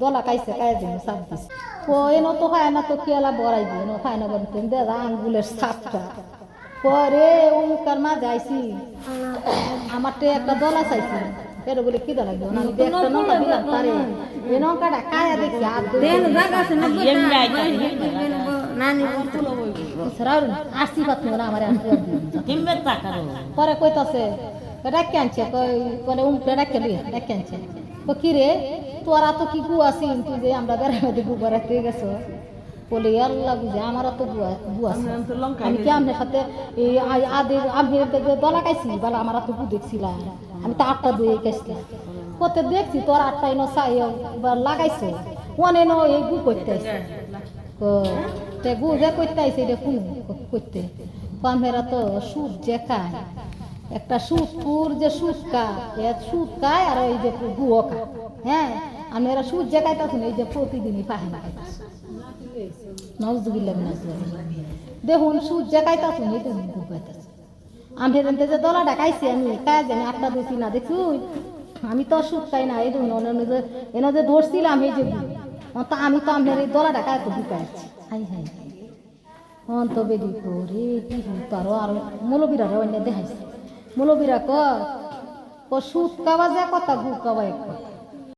দলা কাইছে কায়ে দিন সাপ দিছে ও এনো তো খায় না তো কেলা বড়াই দিন ও খায় না বলতে দে আঙ্গুলের সাপটা পরে অমুকার মা যাইছি আমারটা একটা দলা চাইছি এর বলে কি দলা লাগবে আমি একটা নৌকা দিলাম তারে এই নৌকাটা কায়া দেখি আর দেন জায়গা আছে না নানি সরার আসি পাত না আমার কিমবে তাকারো পরে কইতাছে ডাকে আনছে কলে উমকে ডাকে লই ডাকে আনছে তো কি রে তোরা তো কি গু আছিস তুই যে আমরা বেড়াতে গু বেড়াতে গেছো বলে আল্লাহ বুঝে আমারও তো গু আছে আমি কি আপনার সাথে এই আদের আমি দলা খাইছি বলে আমার তো গু দেখছিলাম আমি তো 8টা দুয়ে গেছিলাম কত দেখছি তোর 8টা এনো চাই লাগাইছে অনে নো এই গু করতে আসছে তে গু যে করতে আইছে এটা কোন করতে পামেরা তো সুদ যে খায় একটা সুদপুর যে সুদ খায় আর ওই যে গুও খায় হ্যাঁ আমি এরা সুদ যে খাইতাছি এই যে প্রতিদিনই পাহে না নাউজুবিল্লাহ দেখুন সুদ যে খাইতাছি এই তো গু খাইতাছি আমি এখানে যে দলাটা খাইছি আমি খায় জানি 8টা দিছি না দেখছি আমি তো সুদ খাই না এই ধরুন এনে যে ধরছিলাম এই যে তা আমি তো আপনার এই দলাটা খাই তো গু খাইছি হাই হাই অন্ত বেদি করে কি তারও আর মৌলবীরা অন্য দেখাইছে মৌলবীরা ক সুদ খাওয়া যায় কথা গু খাওয়া এক কথা